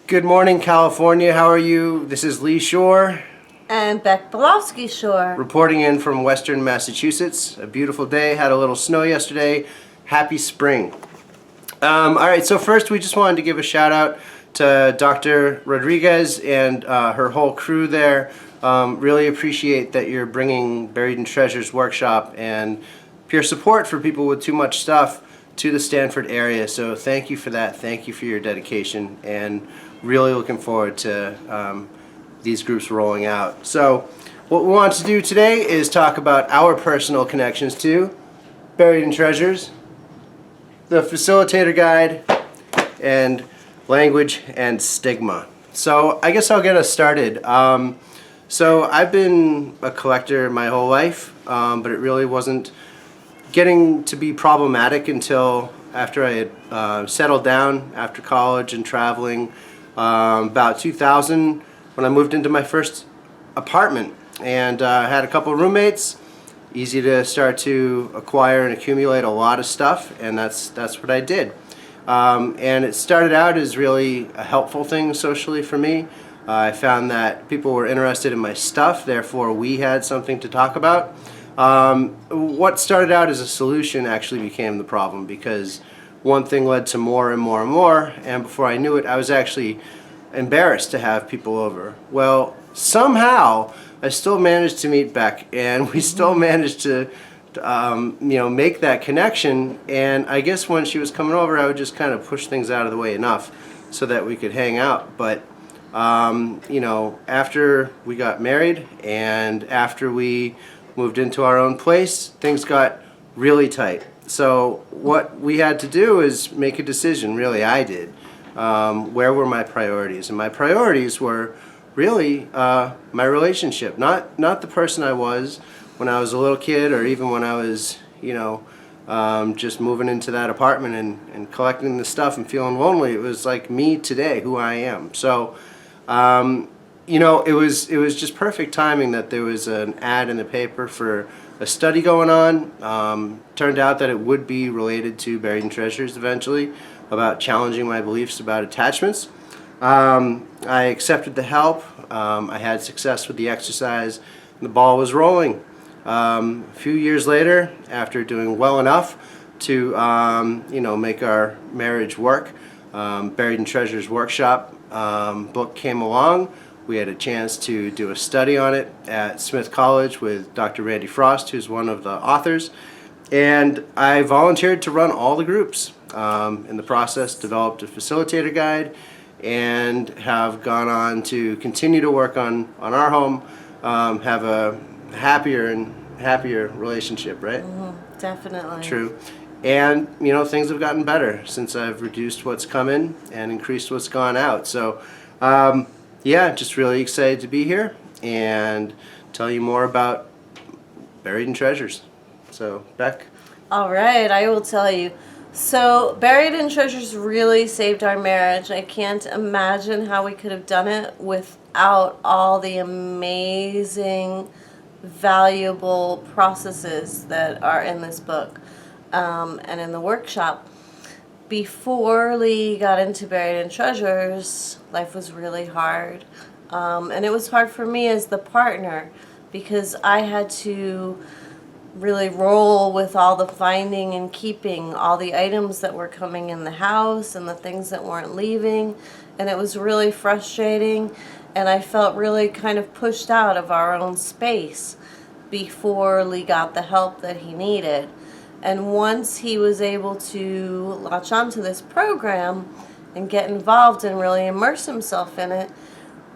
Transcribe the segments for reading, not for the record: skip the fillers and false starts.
Good morning, California. How are you? This is Lee Shuer, And Becca Shuer. reporting in from Western Massachusetts. A beautiful day. Had a little snow yesterday. Happy spring. All right, so first we just wanted to give a shout out to Dr. Rodriguez and her whole crew there. Really appreciate that you're bringing Buried in Treasures workshop and peer support for people with too much stuff to the Stanford area. So thank you for that. Thank you for your dedication, and really looking forward to these groups rolling out. So what we want to do today is talk about our personal connections to Buried in Treasures, the facilitator guide, and language and stigma. So I guess I'll get us started. So I've been a collector my whole life, but it really wasn't getting to be problematic until after I had settled down after college and traveling. About 2000, when I moved into my first apartment, and had a couple of roommates. Easy to start to acquire and accumulate a lot of stuff, and that's what I did. And it started out as really a helpful thing socially for me. I found that people were interested in my stuff, therefore we had something to talk about. What started out as a solution actually became the problem, because one thing led to more and more and more, and before I knew it, I was actually embarrassed to have people over. Well, somehow I still managed to meet Beck, and we still managed to make that connection. And I guess when she was coming over, I would just kind of push things out of the way enough so that we could hang out. But after we got married and after we moved into our own place, things got really tight. So what we had to do is make a decision, really I did. Where were my priorities? And my priorities were really my relationship, not the person I was when I was a little kid, or even when I was, just moving into that apartment and collecting the stuff and feeling lonely. It was like me today, who I am. So, it was just perfect timing that there was an ad in the paper for a study going on. Turned out that it would be related to Buried in Treasures eventually, about challenging my beliefs about attachments. I accepted the help. I had success with the exercise, and the ball was rolling. A few years later, after doing well enough to make our marriage work, Buried in Treasures workshop book came along. We had a chance to do a study on it at Smith College with Dr. Randy Frost, who's one of the authors, and I volunteered to run all the groups. In the process, developed a facilitator guide, and have gone on to continue to work on our home, have a happier relationship, right? Definitely. True. And things have gotten better since I've reduced what's come in and increased what's gone out. So just really excited to be here and tell you more about Buried in Treasures. So, Beck? All right, I will tell you. So, Buried in Treasures really saved our marriage. I can't imagine how we could have done it without all the amazing, valuable processes that are in this book and in the workshop. Before Lee got into Buried in Treasures, life was really hard. And it was hard for me as the partner, because I had to really roll with all the finding and keeping, all the items that were coming in the house and the things that weren't leaving. And it was really frustrating, and I felt really kind of pushed out of our own space before Lee got the help that he needed. And once he was able to latch onto this program and get involved and really immerse himself in it,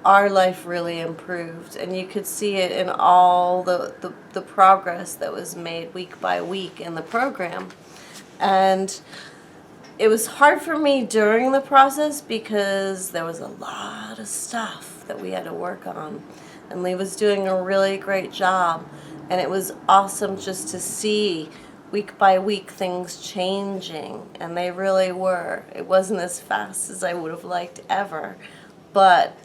our life really improved. And you could see it in all the progress that was made week by week in the program. And it was hard for me during the process because there was a lot of stuff that we had to work on. And Lee was doing a really great job. And it was awesome just to see week by week things changing, and they really were. It wasn't as fast as I would have liked ever, but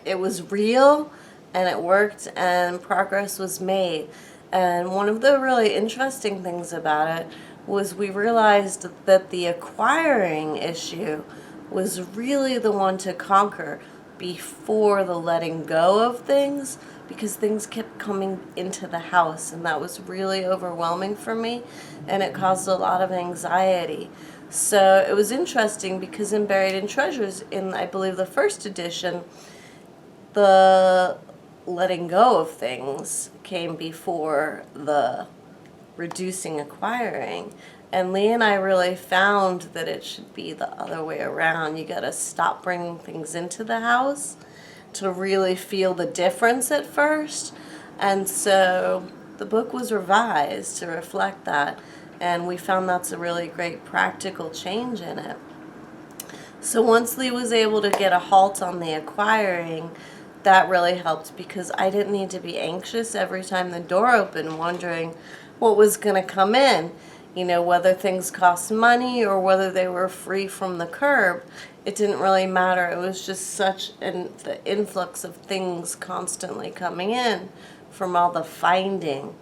it was real, and it worked, and progress was made. And one of the really interesting things about it was we realized that the acquiring issue was really the one to conquer before the letting go of things, because things kept coming into the house, and that was really overwhelming for me, and it caused a lot of anxiety. So it was interesting because in Buried in Treasures, in I believe the first edition, the letting go of things came before the reducing acquiring. And Lee and I really found that it should be the other way around. You got to stop bringing things into the house to really feel the difference at first. And so the book was revised to reflect that. And we found that's a really great practical change in it. So once Lee was able to get a halt on the acquiring, that really helped, because I didn't need to be anxious every time the door opened, wondering what was going to come in. You know, whether things cost money or whether they were free from the curb, it didn't really matter. It was just such the influx of things constantly coming in from all the finding.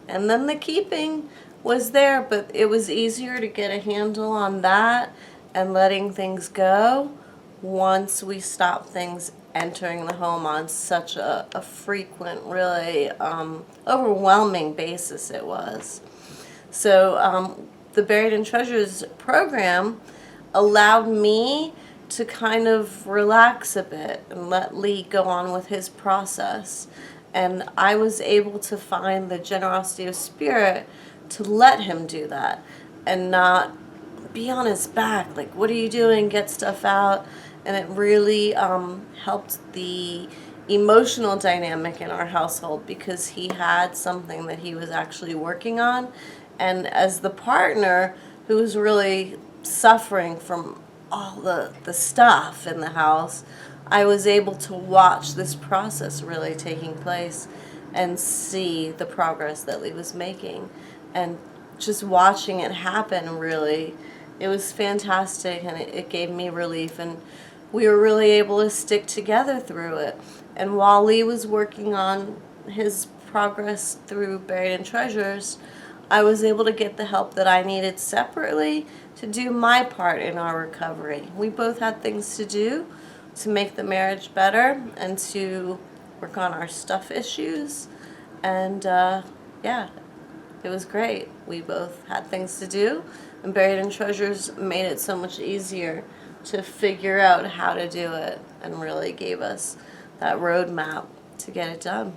And then the keeping was there, but it was easier to get a handle on that and letting things go once we stopped things entering the home on such a frequent, really overwhelming basis it was. So the Buried in Treasures program allowed me to kind of relax a bit and let Lee go on with his process. And I was able to find the generosity of spirit to let him do that and not be on his back, like, what are you doing, get stuff out. And it really helped the emotional dynamic in our household, because he had something that he was actually working on. And as the partner who was really suffering from all the stuff in the house, I was able to watch this process really taking place and see the progress that Lee was making. And just watching it happen, really, it was fantastic, and it gave me relief. And we were really able to stick together through it. And while Lee was working on his progress through Buried in Treasures, I was able to get the help that I needed separately to do my part in our recovery. We both had things to do to make the marriage better and to work on our stuff issues. And yeah, it was great. We both had things to do, and Buried in Treasures made it so much easier to figure out how to do it, and really gave us that roadmap to get it done.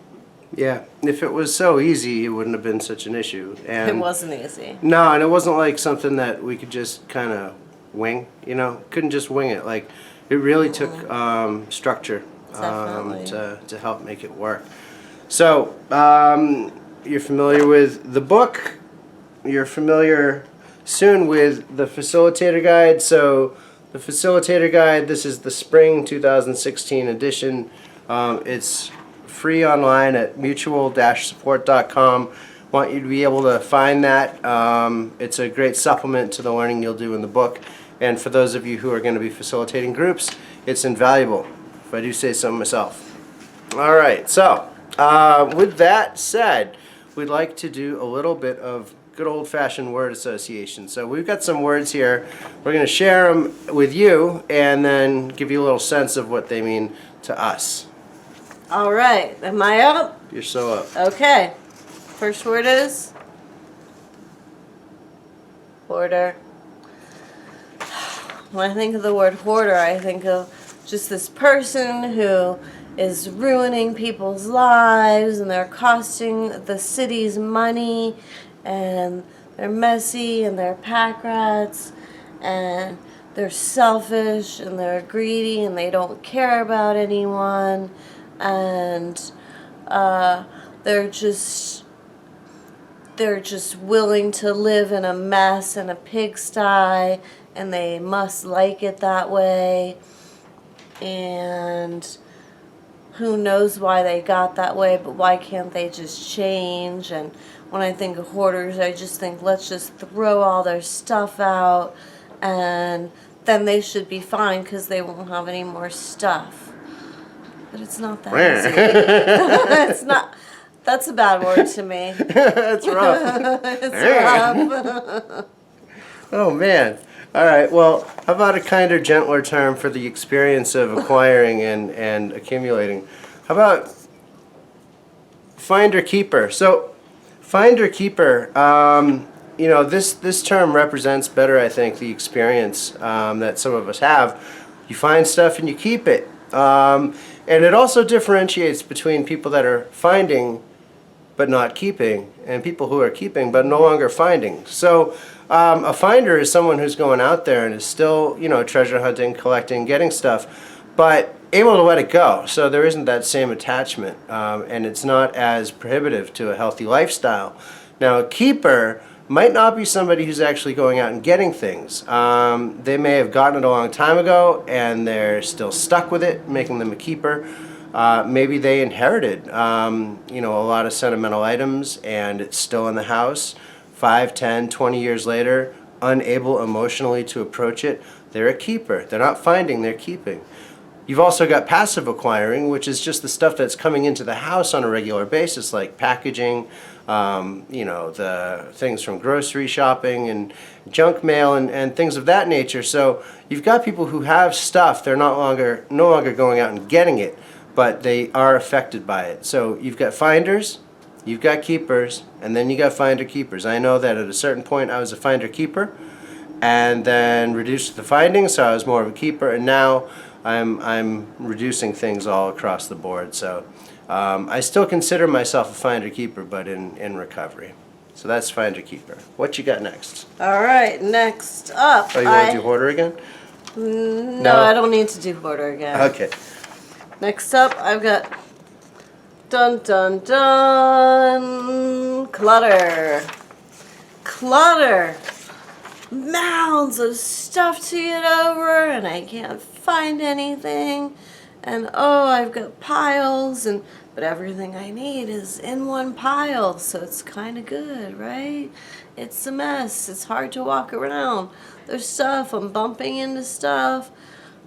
Yeah, if it was so easy, it wouldn't have been such an issue. And It wasn't easy. no, and it wasn't like something that we could just kind of wing, couldn't just wing it. Like, it really took structure Definitely. to help make it work. So, you're familiar with the book. You're familiar soon with the facilitator guide. So, the facilitator guide, this is the spring 2016 edition. It's free online at mutual-support.com. Want you to be able to find that. It's a great supplement to the learning you'll do in the book. And for those of you who are going to be facilitating groups, it's invaluable, if I do say so myself. All right, so with that said, we'd like to do a little bit of good old-fashioned word association. So we've got some words here. We're going to share them with you and then give you a little sense of what they mean to us. All right, am I up? You're so up. Okay. First word is hoarder. When I think of the word hoarder, I think of just this person who is ruining people's lives, and they're costing the city's money, and they're messy, and they're pack rats, and they're selfish, and they're greedy, and they don't care about anyone, and they're just willing to live in a mess and a pigsty, and they must like it that way. And who knows why they got that way, but why can't they just change? And when I think of hoarders, I just think, let's just throw all their stuff out, and then they should be fine because they won't have any more stuff. But it's not that easy. It's not. That's a bad word to me. That's rough. It's rough. Oh, man. All right, well, how about a kinder, gentler term for the experience of acquiring and accumulating? How about finder keeper? So, finder keeper, this term represents better, I think, the experience that some of us have. You find stuff and you keep it. And it also differentiates between people that are finding but not keeping, and people who are keeping but no longer finding. So a finder is someone who's going out there and is still, treasure hunting, collecting, getting stuff, but able to let it go. So there isn't that same attachment, and it's not as prohibitive to a healthy lifestyle. Now, a keeper might not be somebody who's actually going out and getting things. They may have gotten it a long time ago and they're still stuck with it, making them a keeper. Maybe they inherited, a lot of sentimental items and it's still in the house. 5, 10, 20 years later, unable emotionally to approach it, they're a keeper. They're not finding, they're keeping. You've also got passive acquiring, which is just the stuff that's coming into the house on a regular basis, like packaging, the things from grocery shopping and junk mail and things of that nature. So you've got people who have stuff, they're no longer going out and getting it, but they are affected by it. So you've got finders, you've got keepers, and then you got finder keepers. I know that at a certain point I was a finder keeper and then reduced to the finding, so I was more of a keeper, and now I'm reducing things all across the board. So I still consider myself a finder keeper, but in recovery. So that's finder keeper. What you got next? All right, next up. Oh, you want to do hoarder again? No, I don't need to do hoarder again. Okay. Next up, I've got dun dun dun clutter. Clutter. Mounds of stuff to get over, and I can't find anything. And oh, I've got piles, but everything I need is in one pile, so it's kind of good, right? It's a mess. It's hard to walk around. There's stuff. I'm bumping into stuff.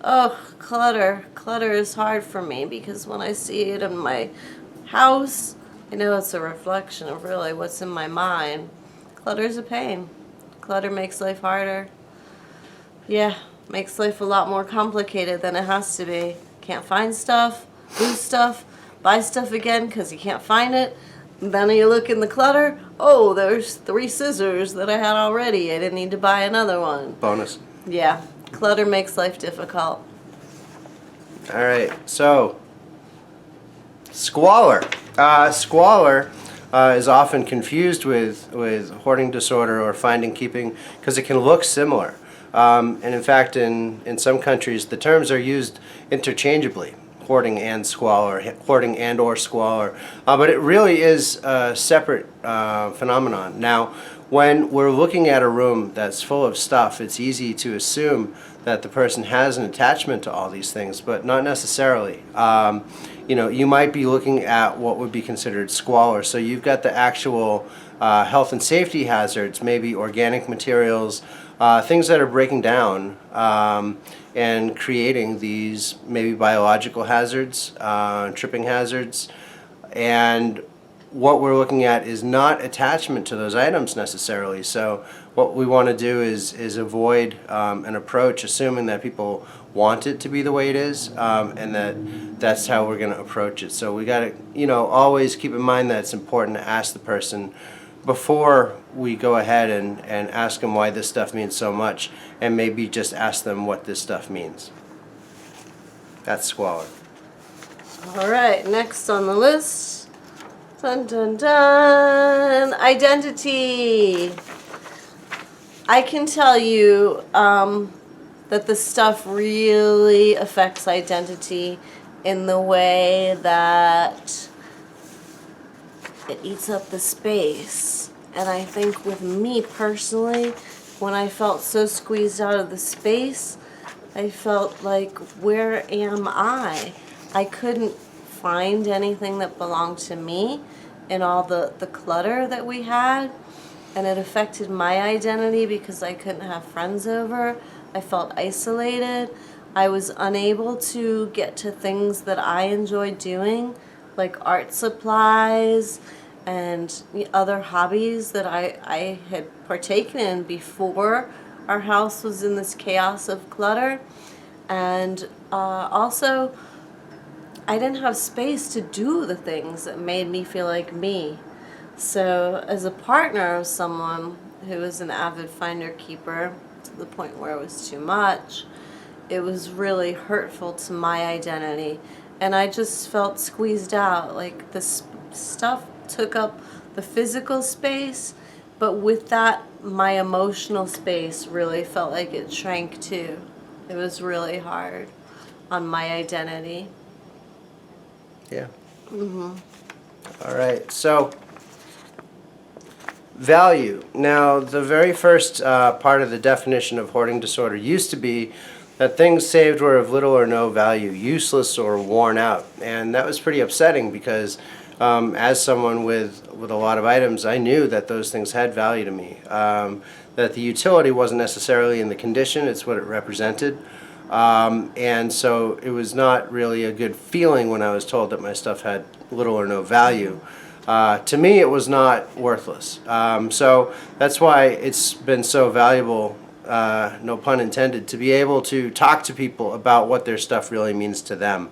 Oh, clutter. Clutter is hard for me because when I see it in my house, I know it's a reflection of really what's in my mind. Clutter's a pain. Clutter makes life harder. Yeah, makes life a lot more complicated than it has to be. Can't find stuff, lose stuff, buy stuff again because you can't find it. And then you look in the clutter, oh, there's 3 scissors that I had already. I didn't need to buy another one. Bonus. Yeah, clutter makes life difficult. All right, so squalor. Squalor is often confused with hoarding disorder or finding keeping because it can look similar. And in fact, in some countries, the terms are used interchangeably, hoarding and squalor, hoarding and or squalor. But it really is a separate phenomenon. Now, when we're looking at a room that's full of stuff, it's easy to assume that the person has an attachment to all these things, but not necessarily. You might be looking at what would be considered squalor. So you've got the actual health and safety hazards, maybe organic materials, things that are breaking down and creating these maybe biological hazards, tripping hazards. And what we're looking at is not attachment to those items necessarily. So what we want to do is avoid an approach assuming that people want it to be the way it is, and that's how we're going to approach it. So we got to always keep in mind that it's important to ask the person before we go ahead and ask them why this stuff means so much, and maybe just ask them what this stuff means. That's squalor. All right, next on the list. Dun dun dun. Identity. I can tell you that this stuff really affects identity in the way that it eats up the space. And I think with me personally, when I felt so squeezed out of the space, I felt like, where am I? I couldn't find anything that belonged to me in all the clutter that we had, and it affected my identity because I couldn't have friends over. I felt isolated. I was unable to get to things that I enjoyed doing, like art supplies and other hobbies that I had partaken in before our house was in this chaos of clutter, and also I didn't have space to do the things that made me feel like me. So as a partner of someone who was an avid finder keeper to the point where it was too much, it was really hurtful to my identity, and I just felt squeezed out. Like this stuff took up the physical space, but with that my emotional space really felt like it shrank too. It was really hard on my identity. Yeah. All right. So, value. Now, the very first part of the definition of hoarding disorder used to be that things saved were of little or no value, useless or worn out. And that was pretty upsetting because as someone with a lot of items, I knew that those things had value to me. That the utility wasn't necessarily in the condition, it's what it represented. And so it was not really a good feeling when I was told that my stuff had little or no value. To me, it was not worthless. So that's why it's been so valuable, no pun intended, to be able to talk to people about what their stuff really means to them.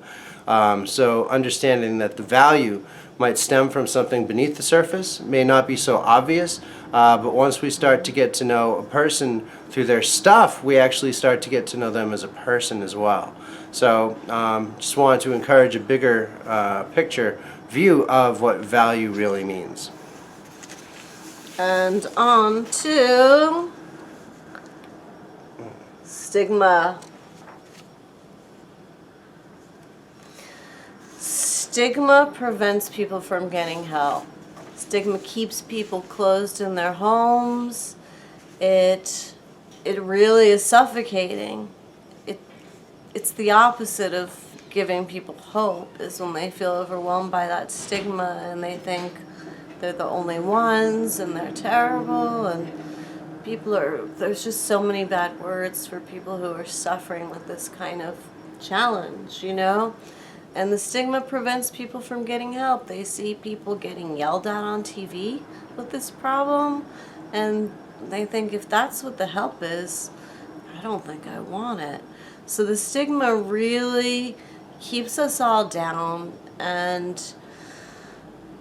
So understanding that the value might stem from something beneath the surface may not be so obvious, but once we start to get to know a person through their stuff, we actually start to get to know them as a person as well. So just wanted to encourage a bigger picture view of what value really means. And on to stigma. Stigma prevents people from getting help. Stigma keeps people closed in their homes. It really is suffocating. It's the opposite of giving people hope, is when they feel overwhelmed by that stigma and they think they're the only ones and they're terrible, and there's just so many bad words for people who are suffering with this kind of challenge, you know? And the stigma prevents people from getting help. They see people getting yelled at on TV with this problem, and they think, if that's what the help is, I don't think I want it. So the stigma really keeps us all down, and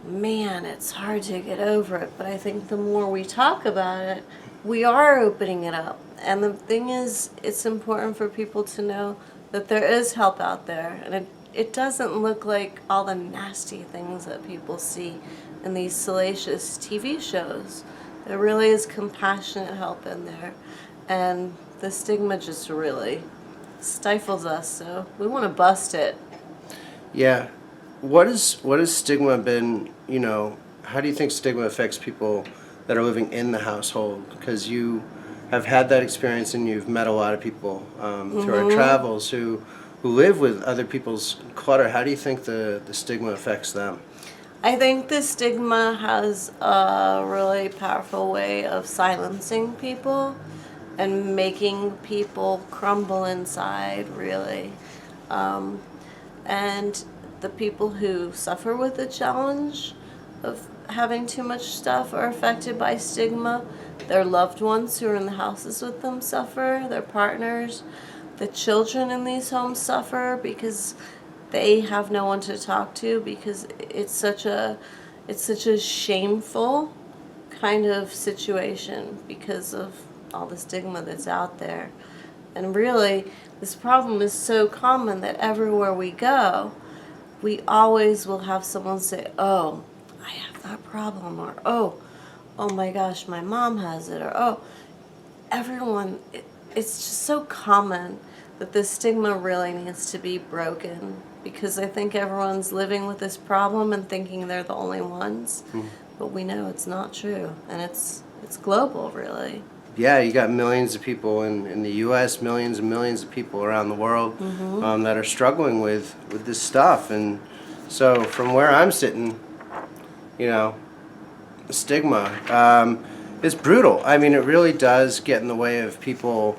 man, it's hard to get over it. But I think the more we talk about it, we are opening it up. And the thing is, it's important for people to know that there is help out there, and it doesn't look like all the nasty things that people see in these salacious TV shows. There really is compassionate help in there, and the stigma just really stifles us, so we want to bust it. Yeah. What has stigma been, how do you think stigma affects people that are living in the household? Because you have had that experience and you've met a lot of people through our travels who live with other people's clutter. How do you think the stigma affects them? I think the stigma has a really powerful way of silencing people and making people crumble inside, really. And the people who suffer with the challenge of having too much stuff are affected by stigma. Their loved ones who are in the houses with them suffer, their partners. The children in these homes suffer because they have no one to talk to, because it's such a shameful kind of situation because of all the stigma that's out there. And really, this problem is so common that everywhere we go, we always will have someone say, "Oh, I have that problem," or oh my gosh, my mom has it," or "Oh, everyone." It's just so common that this stigma really needs to be broken, because I think everyone's living with this problem and thinking they're the only ones, but we know it's not true, and it's global, really. Yeah, you got millions of people in the U.S., millions and millions of people around the world that are struggling with this stuff. And so from where I'm sitting, stigma is brutal. I mean, it really does get in the way of people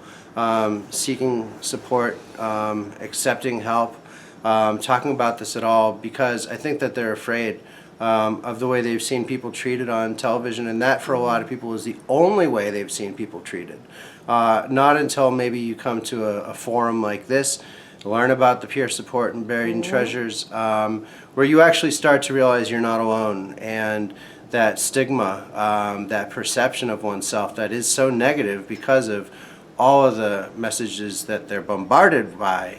seeking support, accepting help, talking about this at all, because I think that they're afraid of the way they've seen people treated on television, and that for a lot of people is the only way they've seen people treated. Not until maybe you come to a forum like this, learn about the peer support and buried in treasures, where you actually start to realize you're not alone, and that stigma, that perception of oneself that is so negative because of all of the messages that they're bombarded by,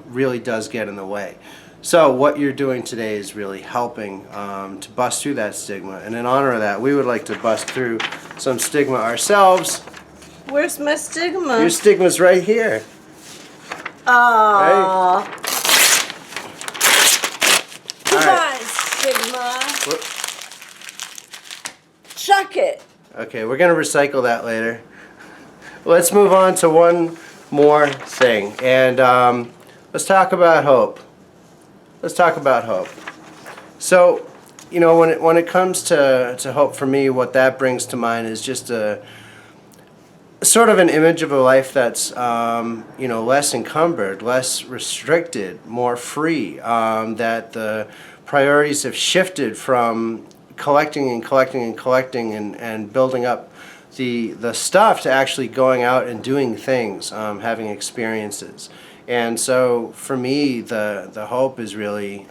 really does get in the way. So what you're doing today is really helping to bust through that stigma. And in honor of that, we would like to bust through some stigma ourselves. Where's my stigma? Your stigma's right here. Aww. Right? Goodbye, stigma. Whoop. Chuck it. Okay, we're going to recycle that later. Let's move on to one more thing. And let's talk about hope. Let's talk about hope. So, you know, when it comes to hope for me, what that brings to mind is just a sort of an image of a life that's, you know, less encumbered, less restricted, more free, that the priorities have shifted from collecting and collecting and collecting and building up the stuff to actually going out and doing things, having experiences. And so for me, the hope is really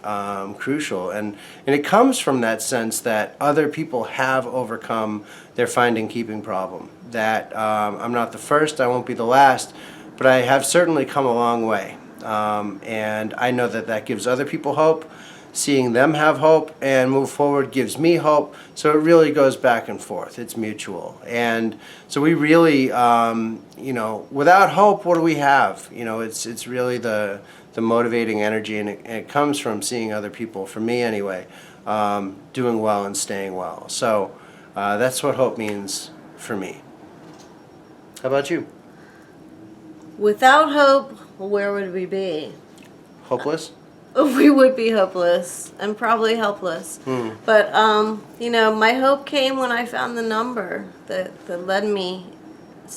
crucial, and it comes from that sense that other people have overcome their finding keeping problem. That I'm not the first, I won't be the last, but I have certainly come a long way, and I know that that gives other people hope. Seeing them have hope and move forward gives me hope. So it really goes back and forth. It's mutual. And so we really, you know, without hope, what do we have? You know, it's really the motivating energy, and it comes from seeing other people, for me anyway, doing well and staying well. So that's what hope means for me. How about you? Without hope, where would we be? Hopeless? We would be hopeless and probably helpless. But, you know, my hope came when I found the number that led me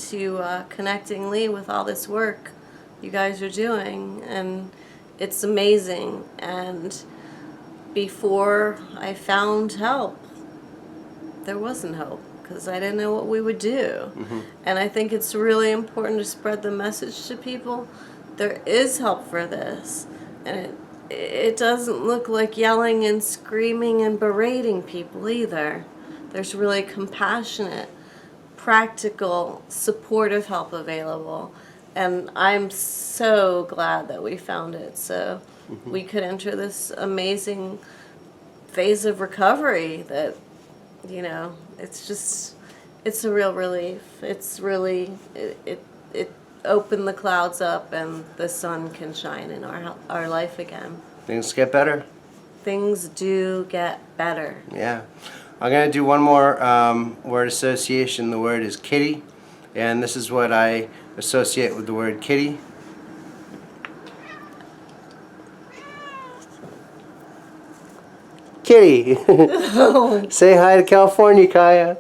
to connecting Lee with all this work you guys are doing. And it's amazing. And before I found help, there wasn't hope because I didn't know what we would do. And I think it's really important to spread the message to people. There is help for this. And it doesn't look like yelling and screaming and berating people either. There's really compassionate, practical, supportive help available. And I'm so glad that we found it so we could enter this amazing phase of recovery that, you know, it's a real relief. It's really, it open the clouds up and the sun can shine in our life again. Things get better? Things do get better. Yeah. I'm going to do one more word association. The word is kitty, and this is what I associate with the word kitty. Kitty. Say hi to California, Kaya.